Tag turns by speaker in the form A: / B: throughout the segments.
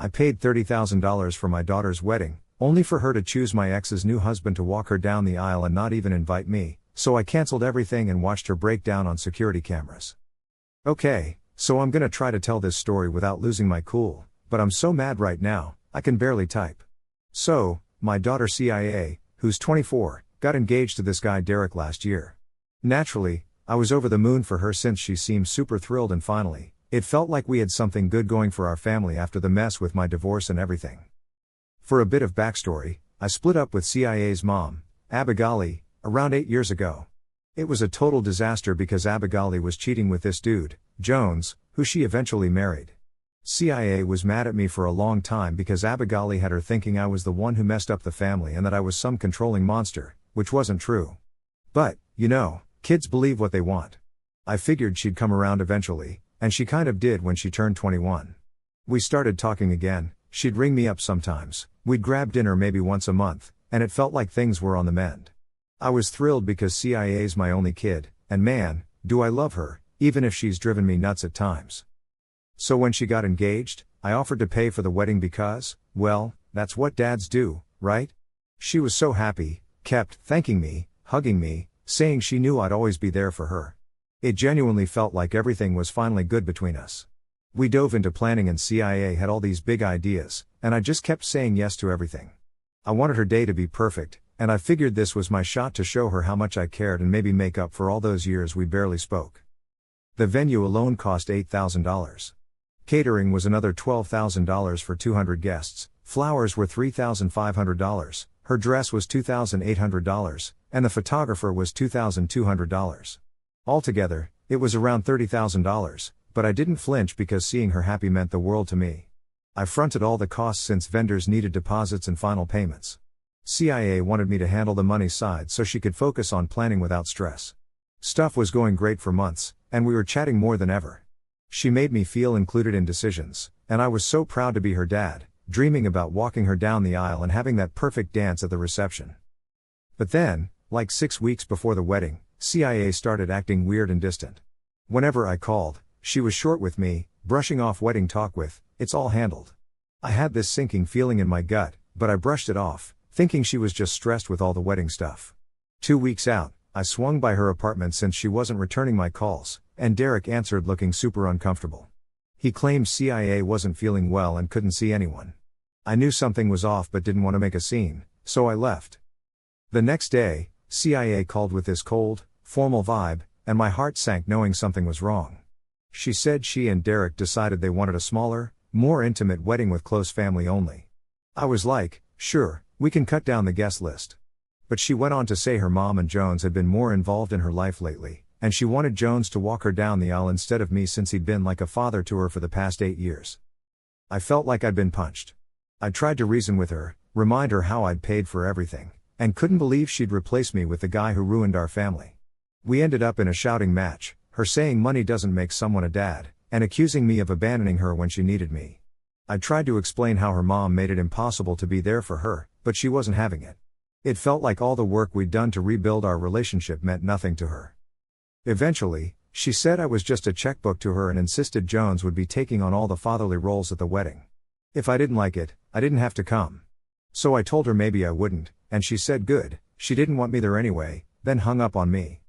A: I paid $30,000 for my daughter's wedding, only for her to choose my ex's new husband to walk her down the aisle and not even invite me, so I canceled everything and watched her break down on security cameras. Okay, so I'm gonna try to tell this story without losing my cool, but I'm so mad right now, I can barely type. So, my daughter CIA, who's 24, got engaged to this guy Derek last year. Naturally, I was over the moon for her since she seemed super thrilled, and finally, it felt like we had something good going for our family after the mess with my divorce and everything. For a bit of backstory, I split up with CIA's mom, Abigaili, around 8 years ago. It was a total disaster because Abigaili was cheating with this dude, Jones, who she eventually married. CIA was mad at me for a long time because Abigaili had her thinking I was the one who messed up the family and that I was some controlling monster, which wasn't true. But, you know, kids believe what they want. I figured she'd come around eventually, and she kind of did when she turned 21. We started talking again, she'd ring me up sometimes, we'd grab dinner maybe once a month, and it felt like things were on the mend. I was thrilled because CIA's my only kid, and man, do I love her, even if she's driven me nuts at times. So when she got engaged, I offered to pay for the wedding because, well, that's what dads do, right? She was so happy, kept thanking me, hugging me, saying she knew I'd always be there for her. It genuinely felt like everything was finally good between us. We dove into planning and CIA had all these big ideas, and I just kept saying yes to everything. I wanted her day to be perfect, and I figured this was my shot to show her how much I cared and maybe make up for all those years we barely spoke. The venue alone cost $8,000. Catering was another $12,000 for 200 guests, flowers were $3,500, her dress was $2,800, and the photographer was $2,200. Altogether, it was around $30,000, but I didn't flinch because seeing her happy meant the world to me. I fronted all the costs since vendors needed deposits and final payments. CIA wanted me to handle the money side so she could focus on planning without stress. Stuff was going great for months, and we were chatting more than ever. She made me feel included in decisions, and I was so proud to be her dad, dreaming about walking her down the aisle and having that perfect dance at the reception. But then, like 6 weeks before the wedding, CIA started acting weird and distant. Whenever I called, she was short with me, brushing off wedding talk with, "It's all handled." I had this sinking feeling in my gut, but I brushed it off, thinking she was just stressed with all the wedding stuff. 2 weeks out, I swung by her apartment since she wasn't returning my calls, and Derek answered looking super uncomfortable. He claimed CIA wasn't feeling well and couldn't see anyone. I knew something was off but didn't want to make a scene, so I left. The next day, CIA called with this cold, formal vibe, and my heart sank knowing something was wrong. She said she and Derek decided they wanted a smaller, more intimate wedding with close family only. I was like, sure, we can cut down the guest list. But she went on to say her mom and Jones had been more involved in her life lately, and she wanted Jones to walk her down the aisle instead of me since he'd been like a father to her for the past 8 years. I felt like I'd been punched. I tried to reason with her, remind her how I'd paid for everything, and couldn't believe she'd replace me with the guy who ruined our family. We ended up in a shouting match, her saying money doesn't make someone a dad, and accusing me of abandoning her when she needed me. I tried to explain how her mom made it impossible to be there for her, but she wasn't having it. It felt like all the work we'd done to rebuild our relationship meant nothing to her. Eventually, she said I was just a checkbook to her and insisted Jones would be taking on all the fatherly roles at the wedding. If I didn't like it, I didn't have to come. So I told her maybe I wouldn't, and she said good, she didn't want me there anyway, then hung up on me.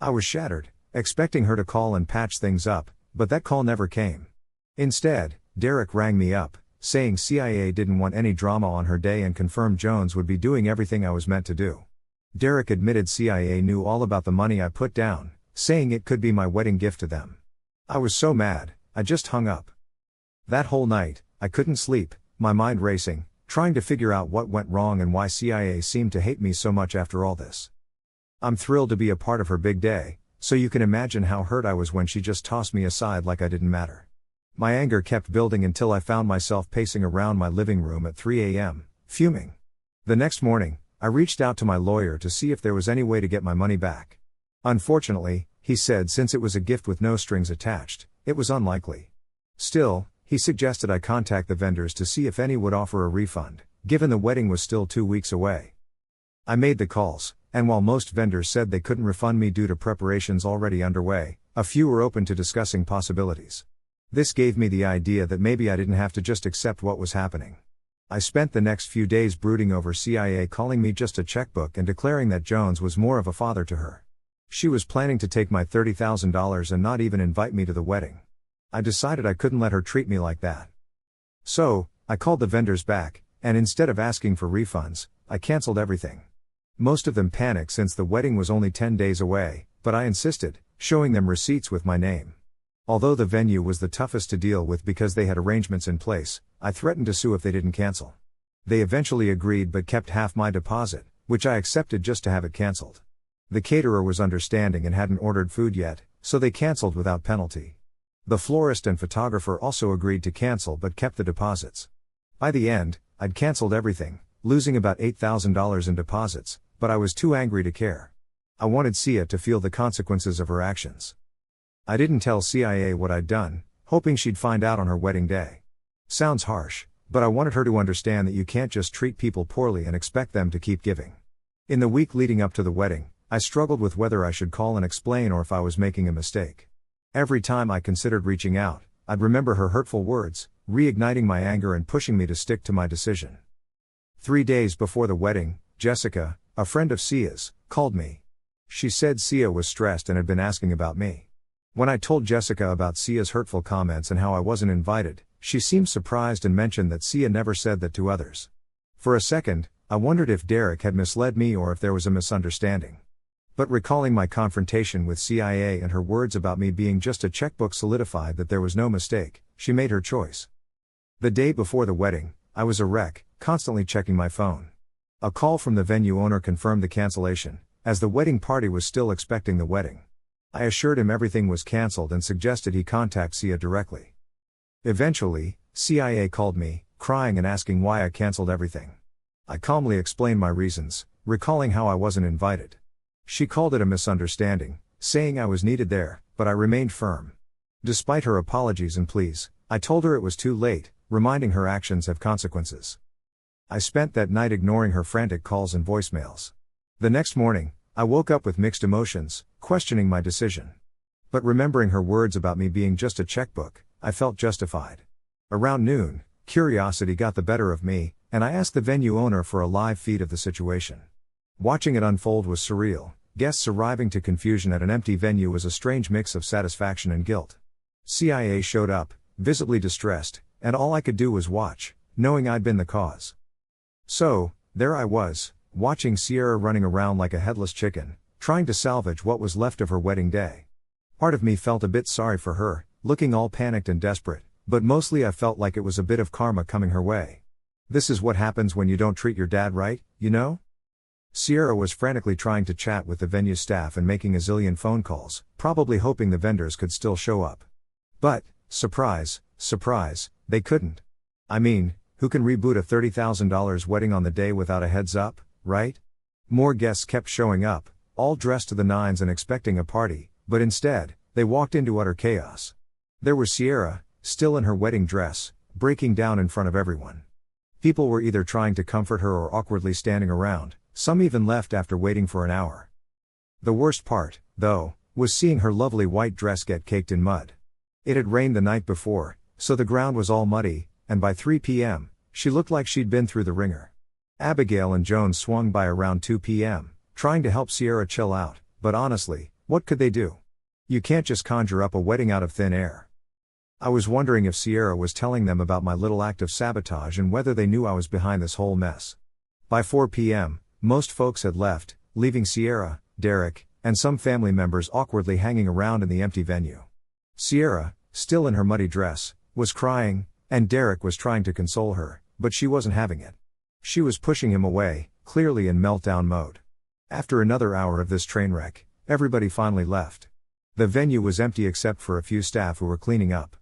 A: I was shattered, expecting her to call and patch things up, but that call never came. Instead, Derek rang me up, saying CIA didn't want any drama on her day and confirmed Jones would be doing everything I was meant to do. Derek admitted CIA knew all about the money I put down, saying it could be my wedding gift to them. I was so mad, I just hung up. That whole night, I couldn't sleep, my mind racing, trying to figure out what went wrong and why CIA seemed to hate me so much after all this. I'm thrilled to be a part of her big day, so you can imagine how hurt I was when she just tossed me aside like I didn't matter. My anger kept building until I found myself pacing around my living room at 3 a.m., fuming. The next morning, I reached out to my lawyer to see if there was any way to get my money back. Unfortunately, he said since it was a gift with no strings attached, it was unlikely. Still, he suggested I contact the vendors to see if any would offer a refund, given the wedding was still 2 weeks away. I made the calls, and while most vendors said they couldn't refund me due to preparations already underway, a few were open to discussing possibilities. This gave me the idea that maybe I didn't have to just accept what was happening. I spent the next few days brooding over CIA calling me just a checkbook and declaring that Jones was more of a father to her. She was planning to take my $30,000 and not even invite me to the wedding. I decided I couldn't let her treat me like that. So, I called the vendors back, and instead of asking for refunds, I canceled everything. Most of them panicked since the wedding was only 10 days away, but I insisted, showing them receipts with my name. Although the venue was the toughest to deal with because they had arrangements in place, I threatened to sue if they didn't cancel. They eventually agreed but kept half my deposit, which I accepted just to have it canceled. The caterer was understanding and hadn't ordered food yet, so they canceled without penalty. The florist and photographer also agreed to cancel but kept the deposits. By the end, I'd canceled everything, losing about $8,000 in deposits, but I was too angry to care. I wanted Sia to feel the consequences of her actions. I didn't tell CIA what I'd done, hoping she'd find out on her wedding day. Sounds harsh, but I wanted her to understand that you can't just treat people poorly and expect them to keep giving. In the week leading up to the wedding, I struggled with whether I should call and explain or if I was making a mistake. Every time I considered reaching out, I'd remember her hurtful words, reigniting my anger and pushing me to stick to my decision. 3 days before the wedding, Jessica, a friend of Sia's, called me. She said Sia was stressed and had been asking about me. When I told Jessica about Sia's hurtful comments and how I wasn't invited, she seemed surprised and mentioned that Sia never said that to others. For a second, I wondered if Derek had misled me or if there was a misunderstanding. But recalling my confrontation with CIA and her words about me being just a checkbook solidified that there was no mistake, she made her choice. The day before the wedding, I was a wreck, constantly checking my phone. A call from the venue owner confirmed the cancellation, as the wedding party was still expecting the wedding. I assured him everything was cancelled and suggested he contact Sia directly. Eventually, CIA called me, crying and asking why I cancelled everything. I calmly explained my reasons, recalling how I wasn't invited. She called it a misunderstanding, saying I was needed there, but I remained firm. Despite her apologies and pleas, I told her it was too late, reminding her actions have consequences. I spent that night ignoring her frantic calls and voicemails. The next morning, I woke up with mixed emotions, questioning my decision. But remembering her words about me being just a checkbook, I felt justified. Around noon, curiosity got the better of me, and I asked the venue owner for a live feed of the situation. Watching it unfold was surreal. Guests arriving to confusion at an empty venue was a strange mix of satisfaction and guilt. CIA showed up, visibly distressed, and all I could do was watch, knowing I'd been the cause. So, there I was, watching Sierra running around like a headless chicken, trying to salvage what was left of her wedding day. Part of me felt a bit sorry for her, looking all panicked and desperate, but mostly I felt like it was a bit of karma coming her way. This is what happens when you don't treat your dad right, you know? Sierra was frantically trying to chat with the venue staff and making a zillion phone calls, probably hoping the vendors could still show up. But, surprise, surprise, they couldn't. I mean, who can reboot a $30,000 wedding on the day without a heads up, right? More guests kept showing up, all dressed to the nines and expecting a party, but instead, they walked into utter chaos. There was Sierra, still in her wedding dress, breaking down in front of everyone. People were either trying to comfort her or awkwardly standing around, some even left after waiting for an hour. The worst part, though, was seeing her lovely white dress get caked in mud. It had rained the night before, so the ground was all muddy, and by 3 p.m., she looked like she'd been through the ringer. Abigail and Jones swung by around 2 p.m., trying to help Sierra chill out, but honestly, what could they do? You can't just conjure up a wedding out of thin air. I was wondering if Sierra was telling them about my little act of sabotage and whether they knew I was behind this whole mess. By 4 p.m., most folks had left, leaving Sierra, Derek, and some family members awkwardly hanging around in the empty venue. Sierra, still in her muddy dress, was crying, and Derek was trying to console her, but she wasn't having it. She was pushing him away, clearly in meltdown mode. After another hour of this train wreck, everybody finally left. The venue was empty except for a few staff who were cleaning up.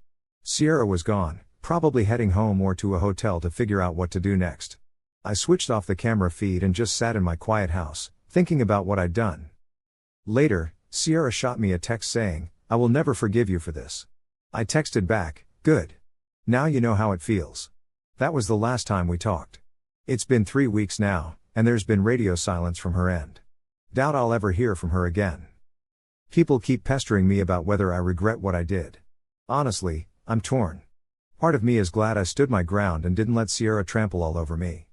A: Sierra was gone, probably heading home or to a hotel to figure out what to do next. I switched off the camera feed and just sat in my quiet house, thinking about what I'd done. Later, Sierra shot me a text saying, "I will never forgive you for this." I texted back, "Good. Now you know how it feels." That was the last time we talked. It's been 3 weeks now, and there's been radio silence from her end. Doubt I'll ever hear from her again. People keep pestering me about whether I regret what I did. Honestly, I'm torn. Part of me is glad I stood my ground and didn't let Sierra trample all over me.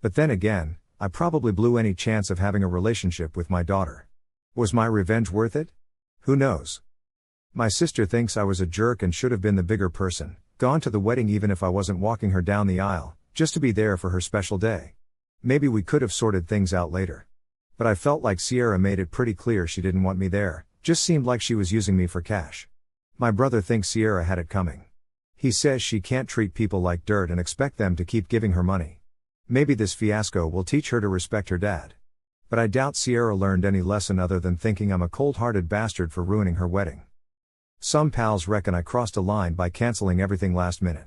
A: But then again, I probably blew any chance of having a relationship with my daughter. Was my revenge worth it? Who knows? My sister thinks I was a jerk and should have been the bigger person, gone to the wedding even if I wasn't walking her down the aisle, just to be there for her special day. Maybe we could have sorted things out later. But I felt like Sierra made it pretty clear she didn't want me there, just seemed like she was using me for cash. My brother thinks Sierra had it coming. He says she can't treat people like dirt and expect them to keep giving her money. Maybe this fiasco will teach her to respect her dad. But I doubt Sierra learned any lesson other than thinking I'm a cold-hearted bastard for ruining her wedding. Some pals reckon I crossed a line by canceling everything last minute.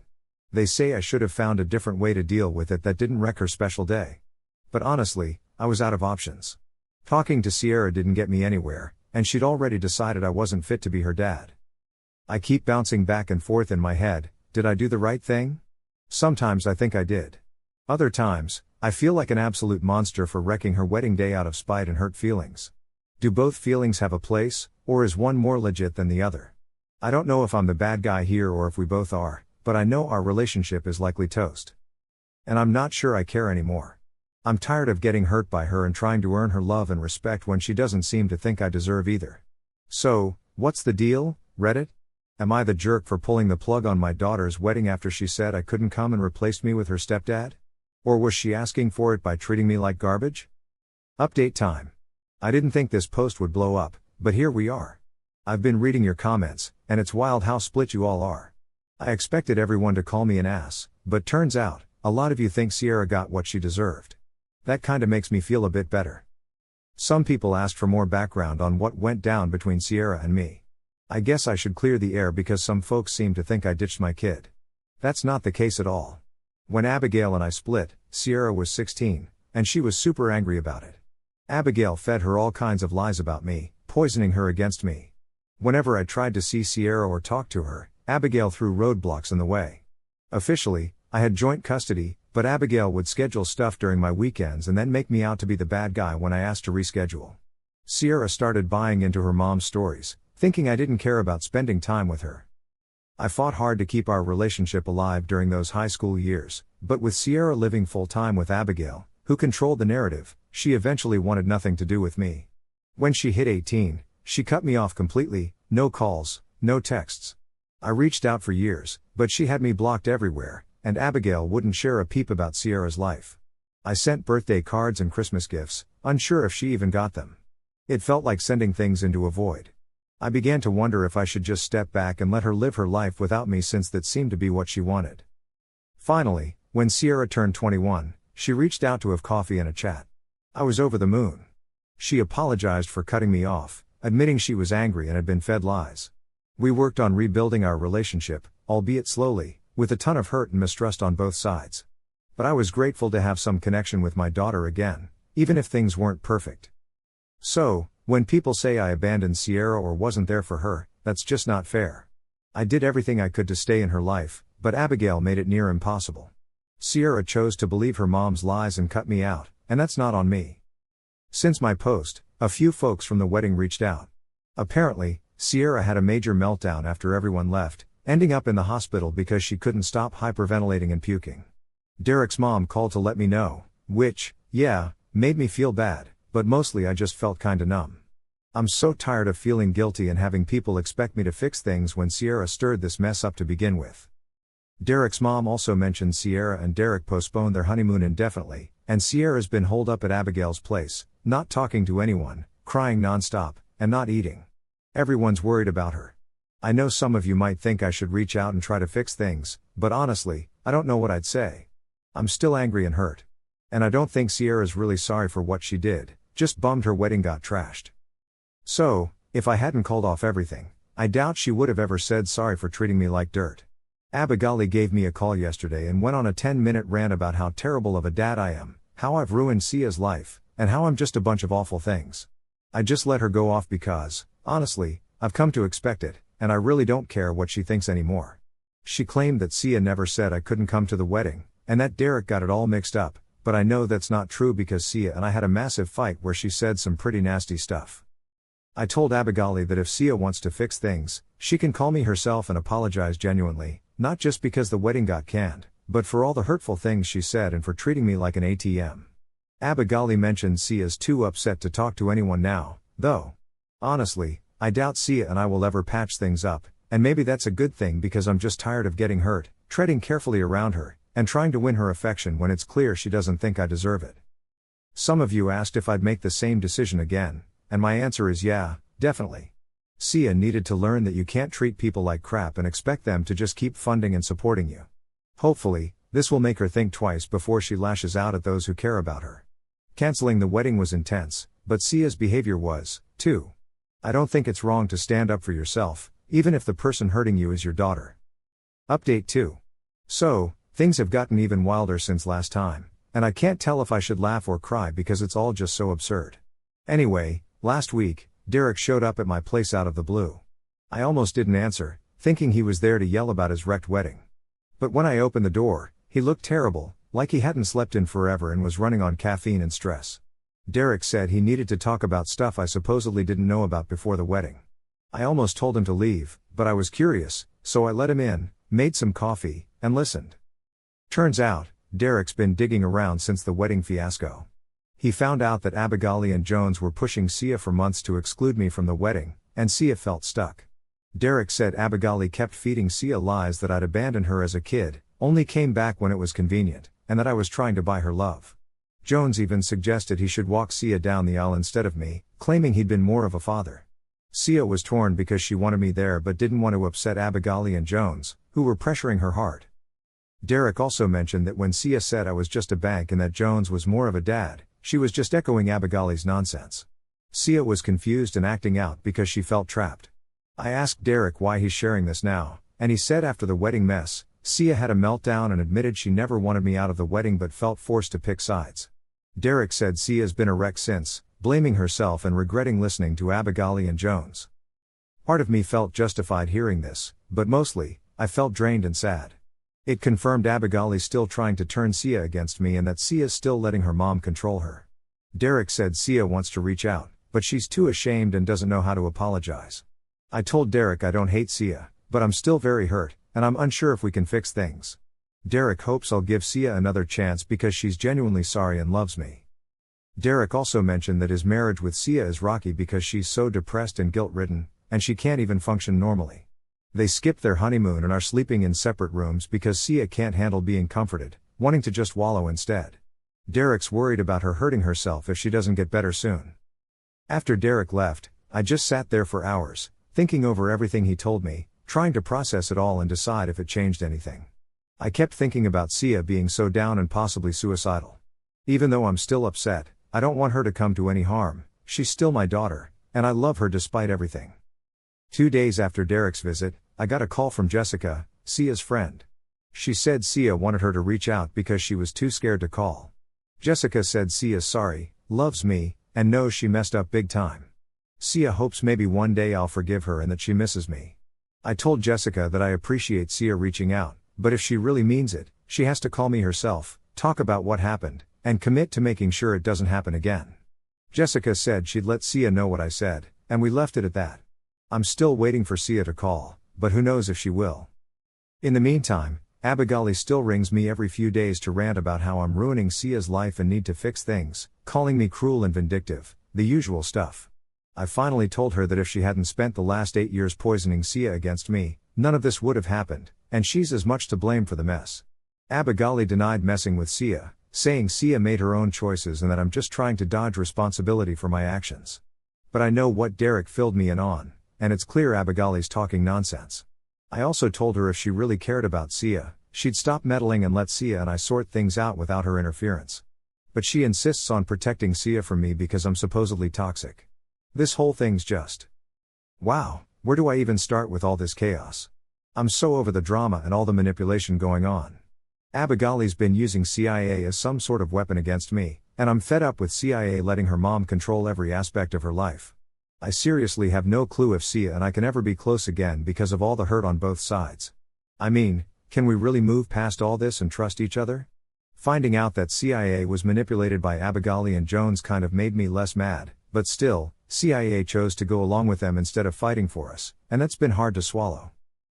A: They say I should have found a different way to deal with it that didn't wreck her special day. But honestly, I was out of options. Talking to Sierra didn't get me anywhere, and she'd already decided I wasn't fit to be her dad. I keep bouncing back and forth in my head, did I do the right thing? Sometimes I think I did. Other times, I feel like an absolute monster for wrecking her wedding day out of spite and hurt feelings. Do both feelings have a place, or is one more legit than the other? I don't know if I'm the bad guy here or if we both are, but I know our relationship is likely toast. And I'm not sure I care anymore. I'm tired of getting hurt by her and trying to earn her love and respect when she doesn't seem to think I deserve either. So, what's the deal, Reddit? Am I the jerk for pulling the plug on my daughter's wedding after she said I couldn't come and replaced me with her stepdad? Or was she asking for it by treating me like garbage? Update time. I didn't think this post would blow up, but here we are. I've been reading your comments, and it's wild how split you all are. I expected everyone to call me an ass, but turns out, a lot of you think Sierra got what she deserved. That kinda makes me feel a bit better. Some people asked for more background on what went down between Sierra and me. I guess I should clear the air because some folks seem to think I ditched my kid. That's not the case at all. When Abigail and I split, Sierra was 16, and she was super angry about it. Abigail fed her all kinds of lies about me, poisoning her against me. Whenever I tried to see Sierra or talk to her, Abigail threw roadblocks in the way. Officially, I had joint custody, but Abigail would schedule stuff during my weekends and then make me out to be the bad guy when I asked to reschedule. Sierra started buying into her mom's stories, thinking I didn't care about spending time with her. I fought hard to keep our relationship alive during those high school years, but with Sierra living full-time with Abigail, who controlled the narrative, she eventually wanted nothing to do with me. When she hit 18, she cut me off completely, no calls, no texts. I reached out for years, but she had me blocked everywhere, and Abigail wouldn't share a peep about Sierra's life. I sent birthday cards and Christmas gifts, unsure if she even got them. It felt like sending things into a void. I began to wonder if I should just step back and let her live her life without me, since that seemed to be what she wanted. Finally, when Sierra turned 21, she reached out to have coffee and a chat. I was over the moon. She apologized for cutting me off, admitting she was angry and had been fed lies. We worked on rebuilding our relationship, albeit slowly, with a ton of hurt and mistrust on both sides. But I was grateful to have some connection with my daughter again, even if things weren't perfect. So, when people say I abandoned Sierra or wasn't there for her, that's just not fair. I did everything I could to stay in her life, but Abigail made it near impossible. Sierra chose to believe her mom's lies and cut me out, and that's not on me. Since my post, a few folks from the wedding reached out. Apparently, Sierra had a major meltdown after everyone left, ending up in the hospital because she couldn't stop hyperventilating and puking. Derek's mom called to let me know, which, yeah, made me feel bad, but mostly I just felt kinda numb. I'm so tired of feeling guilty and having people expect me to fix things when Sierra stirred this mess up to begin with. Derek's mom also mentioned Sierra and Derek postponed their honeymoon indefinitely, and Sierra's been holed up at Abigail's place, not talking to anyone, crying nonstop, and not eating. Everyone's worried about her. I know some of you might think I should reach out and try to fix things, but honestly, I don't know what I'd say. I'm still angry and hurt. And I don't think Sierra's really sorry for what she did, just bummed her wedding got trashed. So, if I hadn't called off everything, I doubt she would have ever said sorry for treating me like dirt. Abigail gave me a call yesterday and went on a 10-minute rant about how terrible of a dad I am, how I've ruined Sia's life, and how I'm just a bunch of awful things. I just let her go off because, honestly, I've come to expect it, and I really don't care what she thinks anymore. She claimed that Sia never said I couldn't come to the wedding, and that Derek got it all mixed up, but I know that's not true because Sia and I had a massive fight where she said some pretty nasty stuff. I told Abigaili that if Sia wants to fix things, she can call me herself and apologize genuinely, not just because the wedding got canned, but for all the hurtful things she said and for treating me like an ATM. Abigaili mentioned Sia's too upset to talk to anyone now, though. Honestly, I doubt Sia and I will ever patch things up, and maybe that's a good thing because I'm just tired of getting hurt, treading carefully around her, and trying to win her affection when it's clear she doesn't think I deserve it. Some of you asked if I'd make the same decision again, and my answer is yeah, definitely. Sia needed to learn that you can't treat people like crap and expect them to just keep funding and supporting you. Hopefully, this will make her think twice before she lashes out at those who care about her. Canceling the wedding was intense, but Sia's behavior was, too. I don't think it's wrong to stand up for yourself, even if the person hurting you is your daughter. Update 2. So, things have gotten even wilder since last time, and I can't tell if I should laugh or cry because it's all just so absurd. Anyway, last week, Derek showed up at my place out of the blue. I almost didn't answer, thinking he was there to yell about his wrecked wedding. But when I opened the door, he looked terrible, like he hadn't slept in forever and was running on caffeine and stress. Derek said he needed to talk about stuff I supposedly didn't know about before the wedding. I almost told him to leave, but I was curious, so I let him in, made some coffee, and listened. Turns out, Derek's been digging around since the wedding fiasco. He found out that Abigaili and Jones were pushing Sia for months to exclude me from the wedding, and Sia felt stuck. Derek said Abigaili kept feeding Sia lies that I'd abandoned her as a kid, only came back when it was convenient, and that I was trying to buy her love. Jones even suggested he should walk Sia down the aisle instead of me, claiming he'd been more of a father. Sia was torn because she wanted me there but didn't want to upset Abigaili and Jones, who were pressuring her hard. Derek also mentioned that when Sia said I was just a bank and that Jones was more of a dad, she was just echoing Abigaili's nonsense. Sia was confused and acting out because she felt trapped. I asked Derek why he's sharing this now, and he said after the wedding mess, Sia had a meltdown and admitted she never wanted me out of the wedding but felt forced to pick sides. Derek said Sia's been a wreck since, blaming herself and regretting listening to Abigaili and Jones. Part of me felt justified hearing this, but mostly, I felt drained and sad. It confirmed Abigaili's still trying to turn Sia against me and that Sia's still letting her mom control her. Derek said Sia wants to reach out, but she's too ashamed and doesn't know how to apologize. I told Derek I don't hate Sia, but I'm still very hurt, and I'm unsure if we can fix things. Derek hopes I'll give Sia another chance because she's genuinely sorry and loves me. Derek also mentioned that his marriage with Sia is rocky because she's so depressed and guilt-ridden, and she can't even function normally. They skipped their honeymoon and are sleeping in separate rooms because Sia can't handle being comforted, wanting to just wallow instead. Derek's worried about her hurting herself if she doesn't get better soon. After Derek left, I just sat there for hours, thinking over everything he told me, trying to process it all and decide if it changed anything. I kept thinking about Sia being so down and possibly suicidal. Even though I'm still upset, I don't want her to come to any harm. She's still my daughter, and I love her despite everything. 2 days after Derek's visit, I got a call from Jessica, Sia's friend. She said Sia wanted her to reach out because she was too scared to call. Jessica said Sia's sorry, loves me, and knows she messed up big time. Sia hopes maybe one day I'll forgive her and that she misses me. I told Jessica that I appreciate Sia reaching out, but if she really means it, she has to call me herself, talk about what happened, and commit to making sure it doesn't happen again. Jessica said she'd let Sia know what I said, and we left it at that. I'm still waiting for Sia to call, but who knows if she will. In the meantime, Abigaili still rings me every few days to rant about how I'm ruining Sia's life and need to fix things, calling me cruel and vindictive, the usual stuff. I finally told her that if she hadn't spent the last 8 years poisoning Sia against me, none of this would have happened, and she's as much to blame for the mess. Abigaili denied messing with Sia, saying Sia made her own choices and that I'm just trying to dodge responsibility for my actions. But I know what Derek filled me in on, and it's clear Abigaili's talking nonsense. I also told her if she really cared about Sia, she'd stop meddling and let Sia and I sort things out without her interference. But she insists on protecting Sia from me because I'm supposedly toxic. This whole thing's just... wow, where do I even start with all this chaos? I'm so over the drama and all the manipulation going on. Abigaili's been using CIA as some sort of weapon against me, and I'm fed up with CIA letting her mom control every aspect of her life. I seriously have no clue if Sia and I can ever be close again because of all the hurt on both sides. I mean, can we really move past all this and trust each other? Finding out that CIA was manipulated by Abigaili and Jones kind of made me less mad, but still, CIA chose to go along with them instead of fighting for us, and that's been hard to swallow.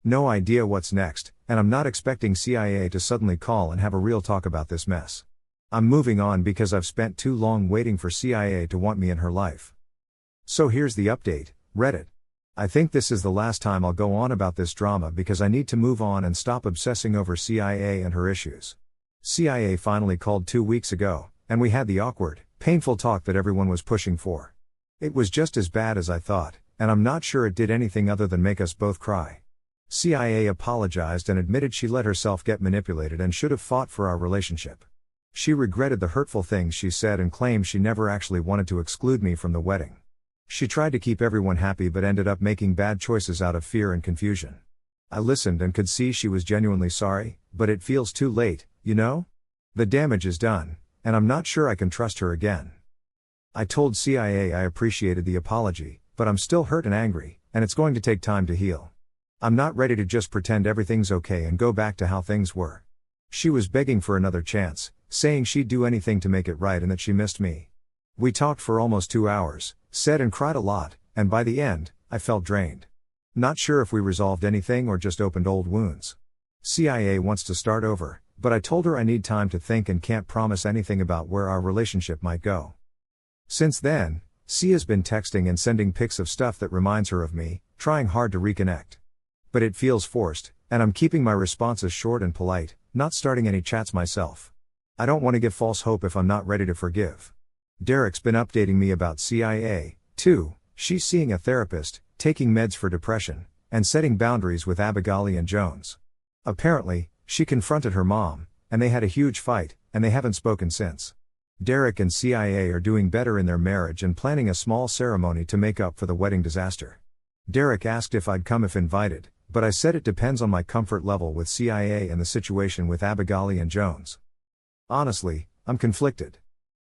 A: No idea what's next, and I'm not expecting CIA to suddenly call and have a real talk about this mess. I'm moving on because I've spent too long waiting for CIA to want me in her life. So here's the update, Reddit. I think this is the last time I'll go on about this drama because I need to move on and stop obsessing over CIA and her issues. CIA finally called 2 weeks ago, and we had the awkward, painful talk that everyone was pushing for. It was just as bad as I thought, and I'm not sure it did anything other than make us both cry. CIA apologized and admitted she let herself get manipulated and should have fought for our relationship. She regretted the hurtful things she said and claimed she never actually wanted to exclude me from the wedding. She tried to keep everyone happy but ended up making bad choices out of fear and confusion. I listened and could see she was genuinely sorry, but it feels too late, you know? The damage is done, and I'm not sure I can trust her again. I told CIA I appreciated the apology, but I'm still hurt and angry, and it's going to take time to heal. I'm not ready to just pretend everything's okay and go back to how things were. She was begging for another chance, saying she'd do anything to make it right and that she missed me. We talked for almost 2 hours, said and cried a lot, and by the end, I felt drained. Not sure if we resolved anything or just opened old wounds. CIA wants to start over, but I told her I need time to think and can't promise anything about where our relationship might go. Since then, Sia's been texting and sending pics of stuff that reminds her of me, trying hard to reconnect. But it feels forced, and I'm keeping my responses short and polite, not starting any chats myself. I don't want to give false hope if I'm not ready to forgive. Derek's been updating me about CIA, too. She's seeing a therapist, taking meds for depression, and setting boundaries with Abigail and Jones. Apparently, she confronted her mom, and they had a huge fight, and they haven't spoken since. Derek and CIA are doing better in their marriage and planning a small ceremony to make up for the wedding disaster. Derek asked if I'd come if invited, but I said it depends on my comfort level with CIA and the situation with Abigail and Jones. Honestly, I'm conflicted.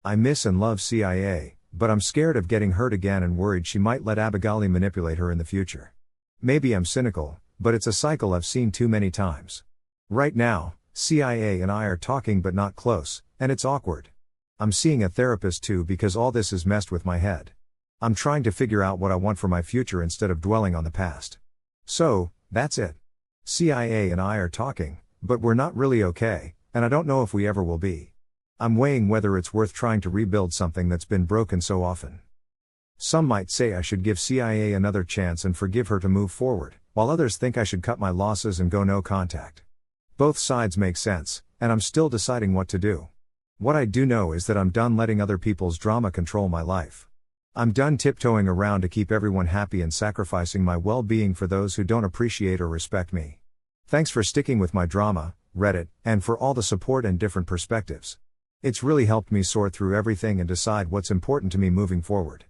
A: I miss and love CIA, but I'm scared of getting hurt again and worried she might let Abigail manipulate her in the future. Maybe I'm cynical, but it's a cycle I've seen too many times. Right now, CIA and I are talking but not close, and it's awkward. I'm seeing a therapist too because all this has messed with my head. I'm trying to figure out what I want for my future instead of dwelling on the past. So, that's it. CIA and I are talking, but we're not really okay, and I don't know if we ever will be. I'm weighing whether it's worth trying to rebuild something that's been broken so often. Some might say I should give CIA another chance and forgive her to move forward, while others think I should cut my losses and go no contact. Both sides make sense, and I'm still deciding what to do. What I do know is that I'm done letting other people's drama control my life. I'm done tiptoeing around to keep everyone happy and sacrificing my well-being for those who don't appreciate or respect me. Thanks for sticking with my drama, Reddit, and for all the support and different perspectives. It's really helped me sort through everything and decide what's important to me moving forward.